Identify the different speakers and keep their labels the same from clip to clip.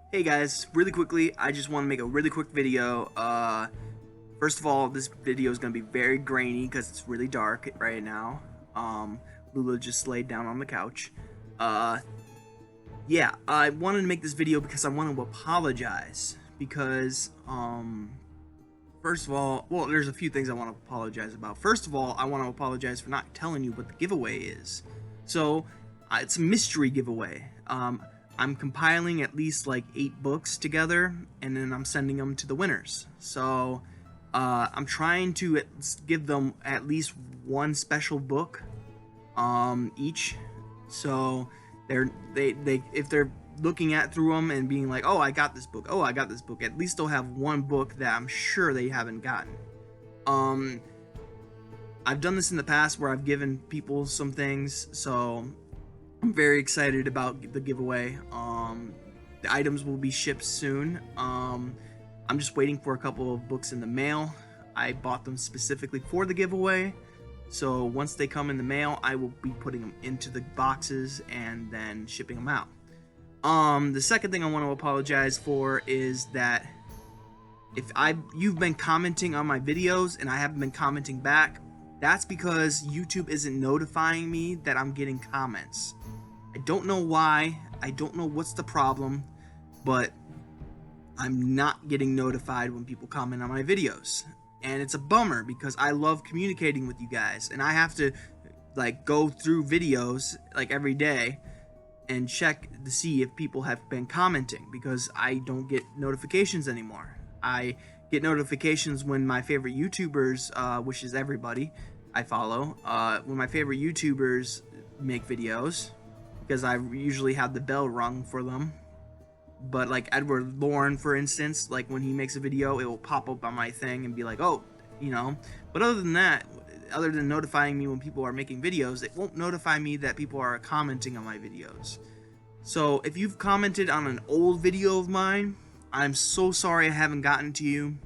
Speaker 1: Hey guys, really quickly, I just want to make a really quick video. First of all, this video is going to be very grainy because it's really dark right now. Lula just laid down on the couch. Uh, yeah, I wanted to make this video because I want to apologize because, first of all, well, there's a few things I want to apologize about. First of all, I want to apologize for not telling you what the giveaway is. So, it's a mystery giveaway. I'm compiling at least like 8 books together, and then I'm sending them to the winners. So I'm trying to give them at least one special book each. So if they're looking at through them and being like, oh, I got this book, oh, I got this book, at least they'll have one book that I'm sure they haven't gotten. I've done this in the past where I've given people some things, so I'm very excited about the giveaway. The items will be shipped soon. I'm just waiting for a couple of books in the mail. I bought them specifically for the giveaway, so once they come in the mail, I will be putting them into the boxes and then shipping them out. The second thing I want to apologize for is that you've been commenting on my videos and I haven't been commenting back, that's because YouTube isn't notifying me that I'm getting comments. I don't know why, I don't know what's the problem, but I'm not getting notified when people comment on my videos. And it's a bummer because I love communicating with you guys, and I have to like go through videos like every day and check to see if people have been commenting, because I don't get notifications anymore. I get notifications when my favorite YouTubers, which is everybody I follow, when my favorite YouTubers make videos, because I usually have the bell rung for them. But like Edward Lorne, for instance, like when he makes a video, it will pop up on my thing and be like, oh, you know. But other than that, other than notifying me when people are making videos, it won't notify me that people are commenting on my videos. So if you've commented on an old video of mine, I'm so sorry I haven't gotten to you.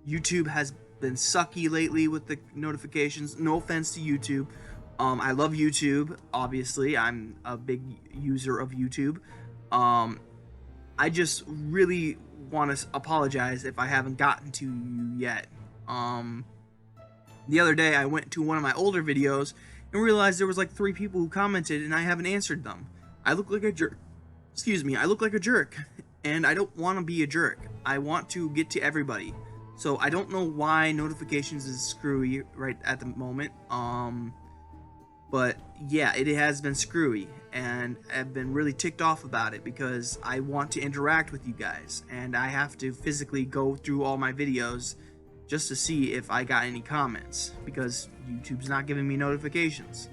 Speaker 1: YouTube has been sucky lately with the notifications. No offense to YouTube. I love YouTube, obviously. I'm a big user of YouTube. I just really want to apologize if I haven't gotten to you yet. The other day I went to one of my older videos and realized there was like 3 people who commented and I haven't answered them. I look like a jerk. Excuse me, I look like a jerk. And I don't want to be a jerk. I want to get to everybody. So I don't know why notifications is screwy right at the moment. But yeah, it has been screwy, and I've been really ticked off about it because I want to interact with you guys, and I have to physically go through all my videos just to see if I got any comments, because YouTube's not giving me notifications,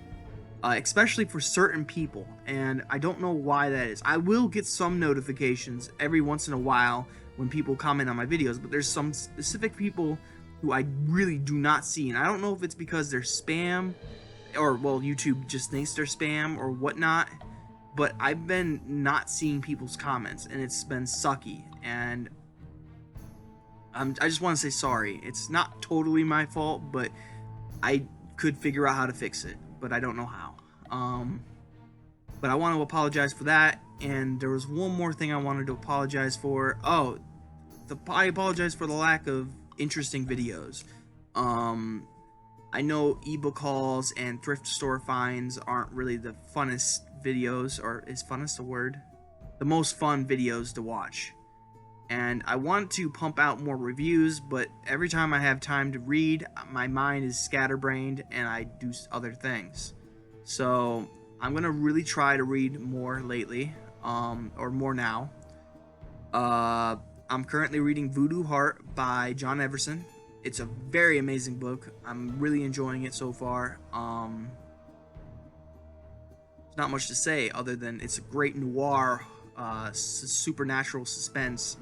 Speaker 1: especially for certain people, and I don't know why that is. I will get some notifications every once in a while when people comment on my videos, but there's some specific people who I really do not see, and I don't know if it's because they're spam, or well, YouTube just thinks they're spam or whatnot, but I've been not seeing people's comments, and it's been sucky, and I just want to say sorry. It's not totally my fault, but I could figure out how to fix it, but I don't know how. But I want to apologize for that, and there was one more thing I wanted to apologize for. I apologize for the lack of interesting videos. I know ebook hauls and thrift store finds aren't really the funnest videos, or is funnest a word? The most fun videos to watch. And I want to pump out more reviews, but every time I have time to read, my mind is scatterbrained and I do other things. So I'm going to really try to read more lately, or more now. I'm currently reading Voodoo Heart by John Everson. It's a very amazing book. I'm really enjoying it so far. There's not much to say other than it's a great noir, supernatural suspense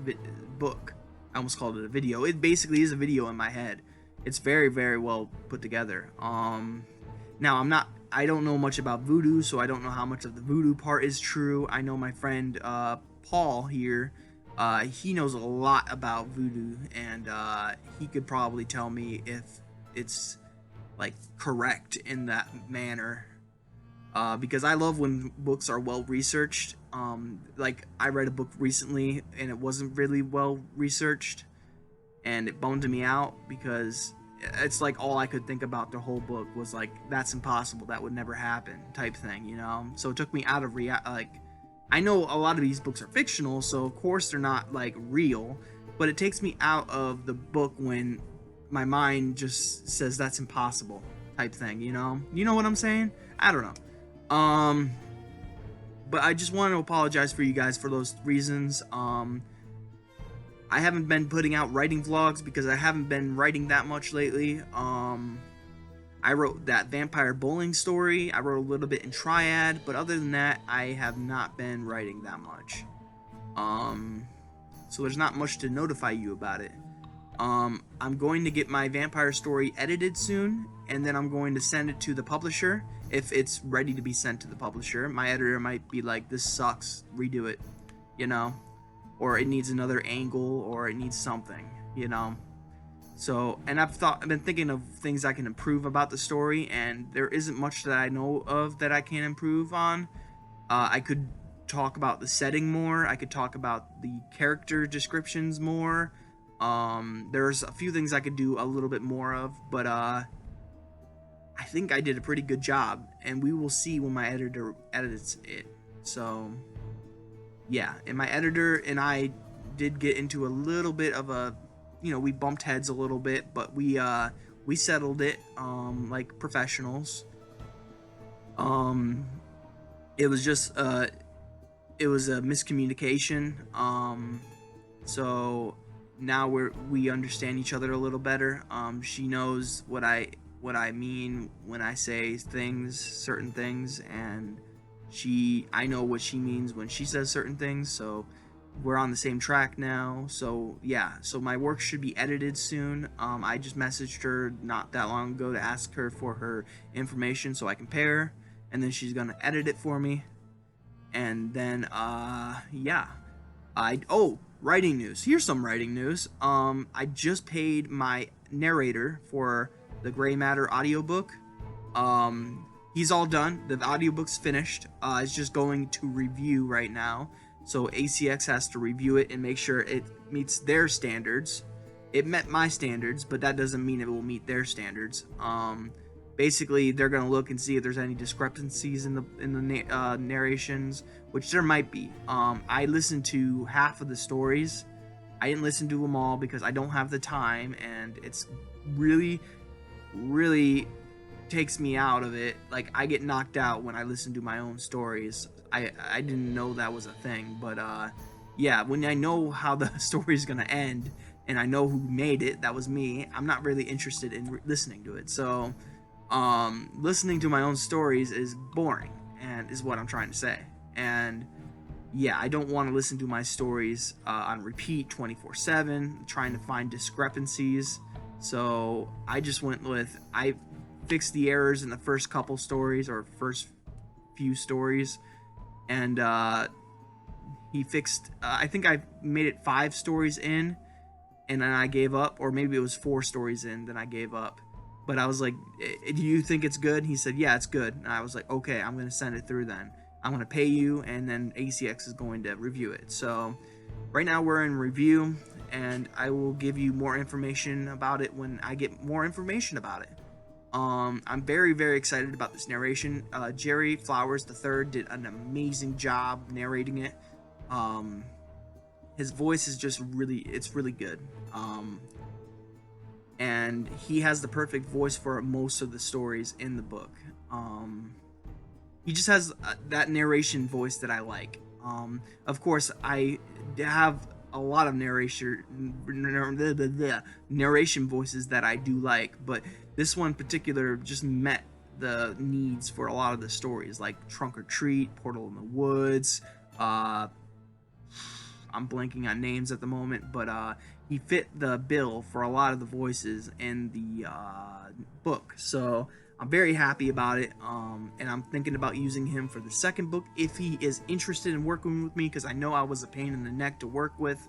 Speaker 1: book. I almost called it a video. It basically is a video in my head. It's very, very well put together. Now I don't know much about voodoo, so I don't know how much of the voodoo part is true. I know my friend Paul here. He knows a lot about voodoo, and he could probably tell me if it's like correct in that manner, because I love when books are well researched Like, I read a book recently and it wasn't really well researched, and it bummed me out because it's like all I could think about the whole book was like, that's impossible, that would never happen type thing, you know. So it took me out of like, I know a lot of these books are fictional, so of course they're not like real, but it takes me out of the book when my mind just says that's impossible type thing, you know. You know what I'm saying? I don't know. But I just want to apologize for you guys for those reasons. I haven't been putting out writing vlogs because I haven't been writing that much lately. I wrote that vampire bowling story. I wrote a little bit in Triad, but other than that, I have not been writing that much. So there's not much to notify you about it. I'm going to get my vampire story edited soon, and then I'm going to send it to the publisher if it's ready to be sent to the publisher. My editor might be like, this sucks, redo it, you know, or it needs another angle, or it needs something, you know. So, and I've been thinking of things I can improve about the story, and there isn't much that I know of that I can improve on. I could talk about the setting more. I could talk about the character descriptions more. There's a few things I could do a little bit more of, but I think I did a pretty good job, and we will see when my editor edits it. So, yeah, and my editor and I did get into a little bit of a, you know, we bumped heads a little bit, but we settled it like professionals. It was just it was a miscommunication. So now we understand each other a little better. She knows what I mean when I say certain things, and I know what she means when she says certain things, so we're on the same track now. So yeah, so my work should be edited soon. I just messaged her not that long ago to ask her for her information so I can pay her, and then she's gonna edit it for me. And then yeah, writing news. Here's some writing news. I just paid my narrator for the Gray Matter audiobook. He's all done. The audiobook's finished. It's just going to review right now. So ACX has to review it and make sure it meets their standards. It met my standards, but that doesn't mean it will meet their standards. Basically, they're gonna look and see if there's any discrepancies in the narrations, which there might be. I listened to half of the stories. I didn't listen to them all because I don't have the time, and it's really, really takes me out of it. Like, I get knocked out when I listen to my own stories. I didn't know that was a thing, but yeah, when I know how the story's gonna end and I know who made it, that was me, I'm not really interested in listening to it. So listening to my own stories is boring, and is what I'm trying to say. And yeah, I don't want to listen to my stories on repeat 24/7, trying to find discrepancies. So I just went with, I fixed the errors in the first couple stories, or first few stories, and he fixed, I think I made it 5 stories in, and then I gave up, or maybe it was 4 stories in, then I gave up. But I was like, do you think it's good? He said, yeah, it's good. And I was like, okay, I'm going to send it through then. I'm going to pay you, and then ACX is going to review it. So right now we're in review, and I will give you more information about it when I get more information about it. I'm very, very excited about this narration. Jerry Flowers III did an amazing job narrating it. His voice is just it's really good. And he has the perfect voice for most of the stories in the book. He just has that narration voice that I like. Of course, I have a lot of narration voices that I do like, but this one in particular just met the needs for a lot of the stories, like Trunk or Treat, Portal in the Woods. I'm blanking on names at the moment, but he fit the bill for a lot of the voices in the book. So I'm very happy about it, and I'm thinking about using him for the second book if he is interested in working with me, because I know I was a pain in the neck to work with.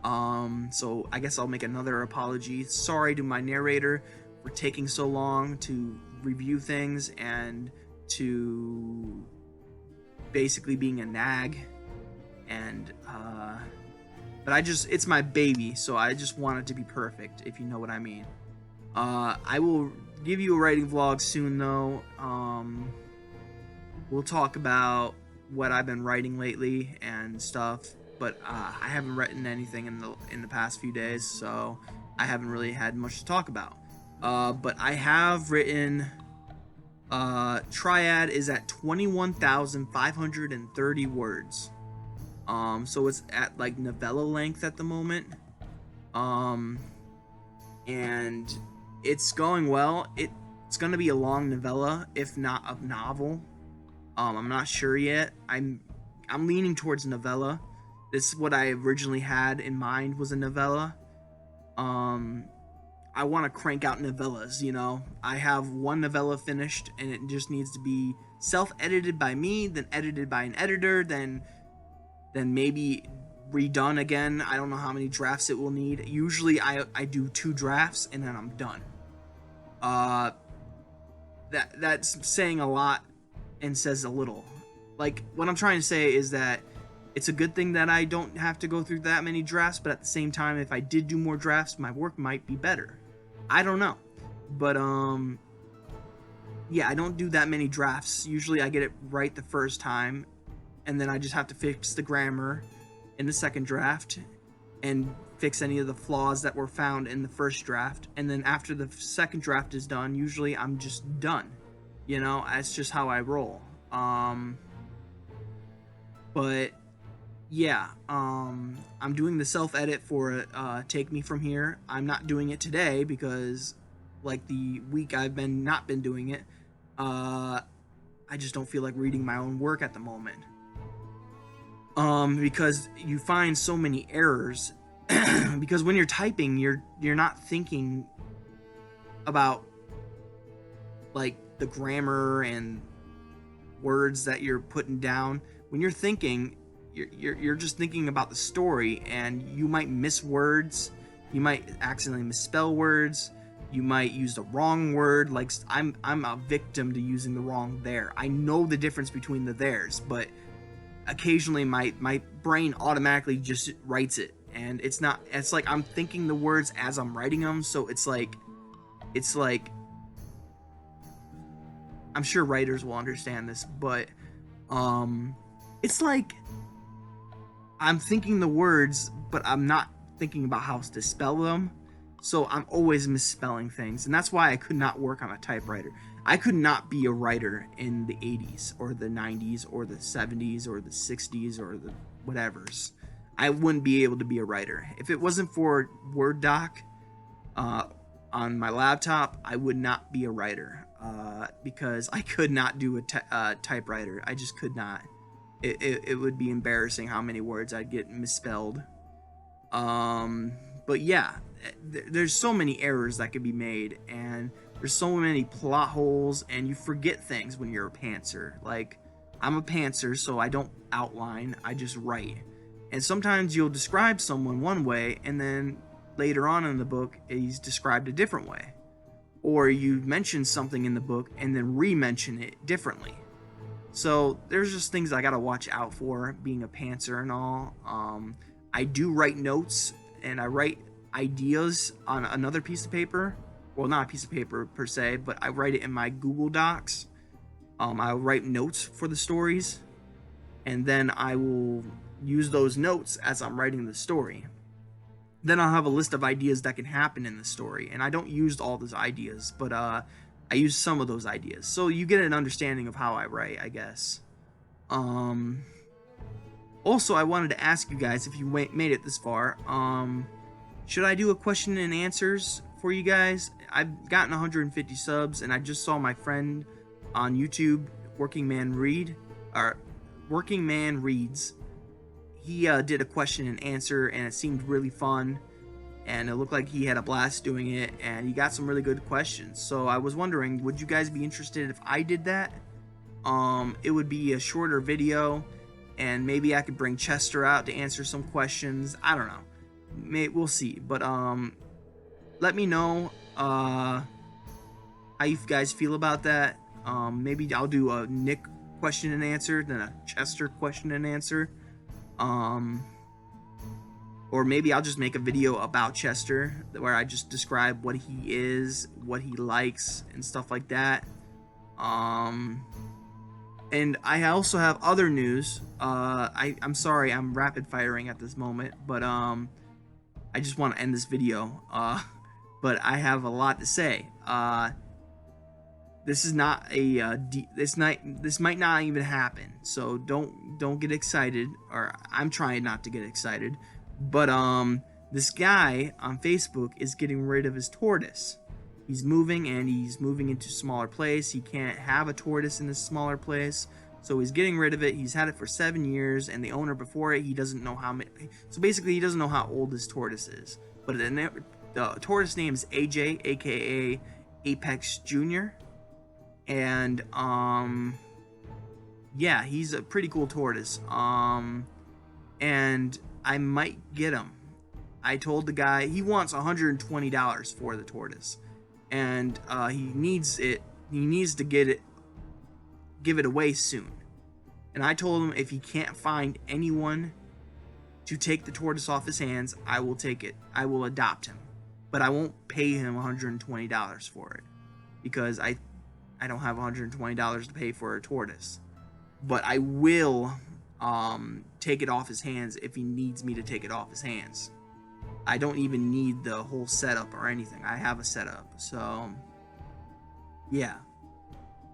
Speaker 1: So I guess I'll make another apology. Sorry to my narrator for taking so long to review things and to basically being a nag, and but it's my baby, so I just want it to be perfect, if you know what I mean. I will give you a writing vlog soon, though. We'll talk about what I've been writing lately and stuff, but I haven't written anything in the past few days, so I haven't really had much to talk about. But I have written. Triad is at 21,530 words. So it's at like novella length at the moment. And it's going well. It's gonna be a long novella, if not a novel. I'm not sure yet. I'm leaning towards novella. This is what I originally had in mind, was a novella. I want to crank out novellas, you know. I have one novella finished, and it just needs to be self-edited by me, then edited by an editor, then maybe redone again. I don't know how many drafts it will need. Usually I do 2 drafts and then I'm done. That's saying a lot and says a little. Like, what I'm trying to say is that it's a good thing that I don't have to go through that many drafts, but at the same time, if I did do more drafts, my work might be better. I don't know. But yeah, I don't do that many drafts. Usually I get it right the first time, and then I just have to fix the grammar in the second draft and fix any of the flaws that were found in the first draft. And then after the second draft is done, usually I'm just done. You know, that's just how I roll. But yeah, I'm doing the self-edit for Take Me From Here. I'm not doing it today because, like, the week I've not been doing it, I just don't feel like reading my own work at the moment. Because you find so many errors. Because when you're typing, you're not thinking about, like, the grammar and words that you're putting down. When you're thinking, you're just thinking about the story, and you might miss words, you might accidentally misspell words, you might use the wrong word. Like, I'm a victim to using the wrong there. I know the difference between the theirs, but occasionally my brain automatically just writes it, and it's like I'm thinking the words as I'm writing them. So it's like I'm sure writers will understand this, but it's like I'm thinking the words, but I'm not thinking about how to spell them. So I'm always misspelling things. And that's why I could not work on a typewriter. I could not be a writer in the 80s or the 90s or the 70s or the 60s or the whatevers. I wouldn't be able to be a writer. If it wasn't for Word doc on my laptop, I would not be a writer because I could not do a typewriter. I just could not. It would be embarrassing how many words I'd get misspelled. But yeah, there's so many errors that could be made, and there's so many plot holes, and you forget things when you're a pantser. Like, I'm a pantser, so I don't outline, I just write. And sometimes you'll describe someone one way, and then later on in the book, he's described a different way. Or you mention something in the book, and then re-mention it differently. So there's just things I gotta watch out for, being a pantser and all. I do write notes, and I write ideas on another piece of paper. Well, not a piece of paper per se, but I write it in my Google Docs. I write notes for the stories, and then I will use those notes as I'm writing the story. Then I'll have a list of ideas that can happen in the story, and I don't use all those ideas, but I use some of those ideas. So you get an understanding of how I write, I guess. Also, I wanted to ask you guys, if you made it this far, should I do a question and answers for you guys? I've gotten 150 subs, and I just saw my friend on YouTube, Working Man Reads. He did a question and answer, and it seemed really fun, and it looked like he had a blast doing it, and he got some really good questions. So I was wondering, would you guys be interested if I did that? It would be a shorter video, and maybe I could bring Chester out to answer some questions. I don't know. We'll see. But let me know how you guys feel about that. Maybe I'll do a Nick question and answer than a Chester question and answer. Or maybe I'll just make a video about Chester where I just describe what he is, what he likes, and stuff like that. And I also have other news. I'm sorry, I'm rapid firing at this moment, but I just want to end this video. But I have a lot to say. This is not a this might not even happen. So don't get excited, or I'm trying not to get excited. But this guy on Facebook is getting rid of his tortoise. He's moving into a smaller place. He can't have a tortoise in this smaller place, so he's getting rid of it. He's had it for 7 years, and the owner before it, he doesn't know how many. So basically, he doesn't know how old this tortoise is. But the tortoise name is AJ, aka Apex Jr. And yeah, he's a pretty cool tortoise. And I might get him. I told the guy he wants $120 for the tortoise, and he needs to give it away soon. And I told him if he can't find anyone to take the tortoise off his hands, I will take it. I will adopt him, but I won't pay him $120 for it because I don't have $120 to pay for a tortoise. But I will take it off his hands if he needs me to take it off his hands. I don't even need the whole setup or anything. I have a setup, so yeah.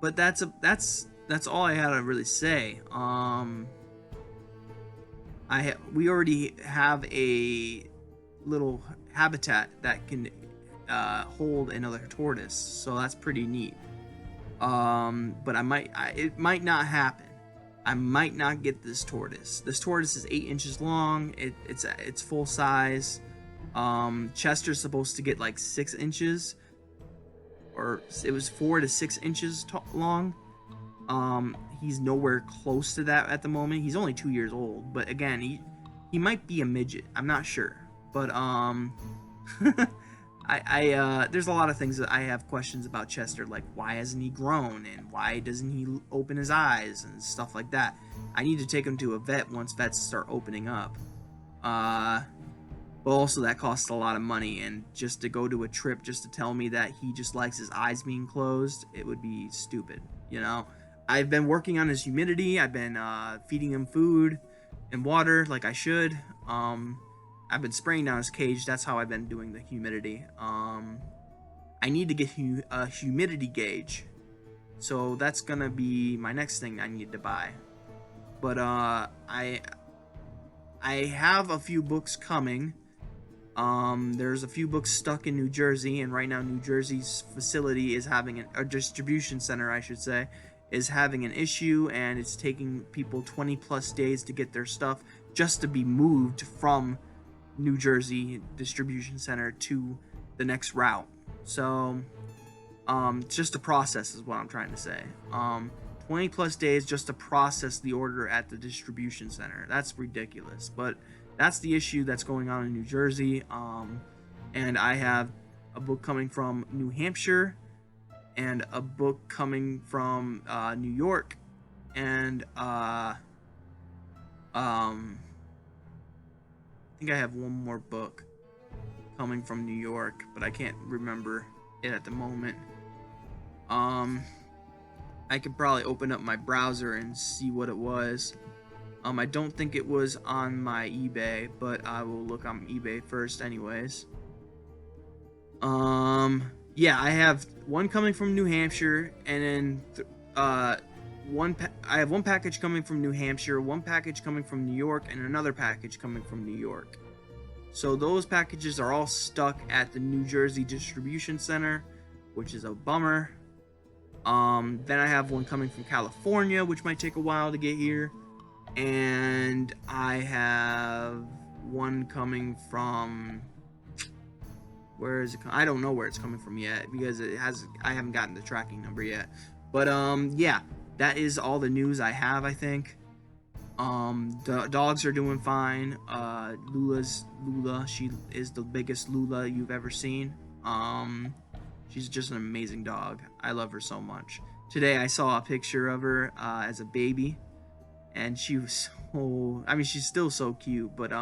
Speaker 1: But that's all I had to really say. We already have a little habitat that can hold another tortoise, so that's pretty neat. But it might not happen. I might not get this tortoise. This tortoise is 8 inches long. It's full size. Chester's supposed to get like 6 inches, or it was 4 to 6 inches long. He's nowhere close to that at the moment. He's only 2 years old, but again, he might be a midget. I'm not sure, but there's a lot of things that I have questions about Chester, like why hasn't he grown and why doesn't he open his eyes and stuff like that. I need to take him to a vet once vets start opening up. But also that costs a lot of money, and just to go to a trip just to tell me that he just likes his eyes being closed, it would be stupid, you know. I've been working on his humidity. I've been feeding him food and water like I should. I've been spraying down his cage. That's how I've been doing the humidity. I need to get a humidity gauge, so that's gonna be my next thing I need to buy. But I have a few books coming. There's a few books stuck in New Jersey, and right now New Jersey's facility is having a distribution center, I should say, is having an issue, and it's taking people 20 plus days to get their stuff just to be moved from New Jersey distribution center to the next route. So it's just a process is what I'm trying to say. 20 plus days just to process the order at the distribution center. That's ridiculous, but that's the issue that's going on in New Jersey. And I have a book coming from New Hampshire and a book coming from New York, and I think I have one more book coming from New York, but I can't remember it at the moment. I could probably open up my browser and see what it was. I don't think it was on my eBay, but I will look on eBay first anyways. Yeah, I have one coming from New Hampshire, and then I have one package coming from New Hampshire, one package coming from New York, and another package coming from New York. So those packages are all stuck at the New Jersey distribution center, which is a bummer. Then I have one coming from California, which might take a while to get here. And I have one coming from... Where is it? I don't know where it's coming from yet because I haven't gotten the tracking number yet. But yeah, that is all the news I have, I think. The dogs are doing fine. Lula, she is the biggest Lula you've ever seen. She's just an amazing dog. I love her so much. today I saw a picture of her as a baby, and she was so, I mean, she's still so cute, but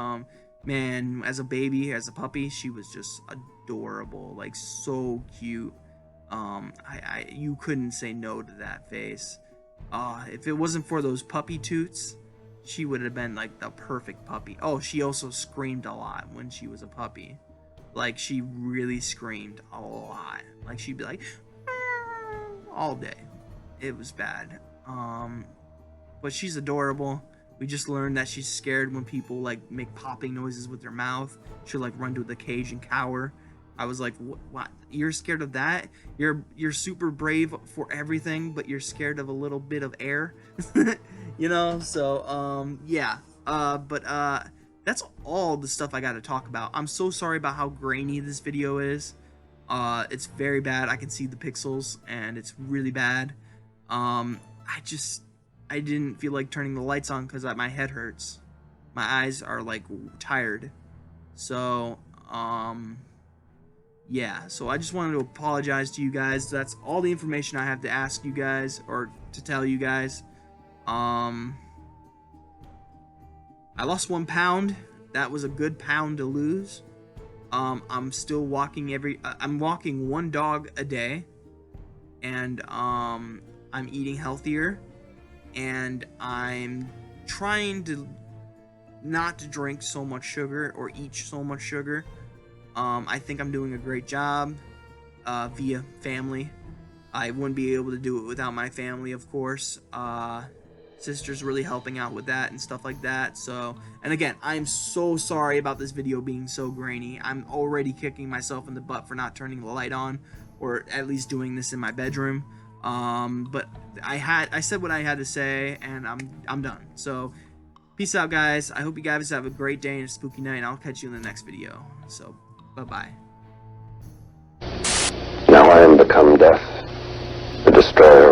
Speaker 1: man, as a baby, as a puppy, she was just adorable, like so cute. You couldn't say no to that face. If it wasn't for those puppy toots, she would have been like the perfect puppy. Oh, she also screamed a lot when she was a puppy. Like, she really screamed a lot. Like, she'd be like, all day. It was bad. But she's adorable. We just learned that she's scared when people like make popping noises with their mouth. She'll like run to the cage and cower. I was like, what? You're scared of that? You're super brave for everything, but you're scared of a little bit of air. You know? So yeah. But that's all the stuff I got to talk about. I'm so sorry about how grainy this video is. It's very bad. I can see the pixels and it's really bad. I didn't feel like turning the lights on because my head hurts. My eyes are like tired. So, yeah. So I just wanted to apologize to you guys. That's all the information I have to ask you guys or to tell you guys. I lost 1 pound. That was a good pound to lose. I'm still walking I'm walking 1 dog a day. And, I'm eating healthier. And I'm trying to not to drink so much sugar or eat so much sugar. I think I'm doing a great job via family. I wouldn't be able to do it without my family, of course. Sister's really helping out with that and stuff like that. So, and again, I'm so sorry about this video being so grainy. I'm already kicking myself in the butt for not turning the light on, or at least doing this in my bedroom. But I said what I had to say, and I'm done. So, peace out, guys. I hope you guys have a great day and a spooky night, and I'll catch you in the next video. So, bye-bye.
Speaker 2: Now I am become death, the destroyer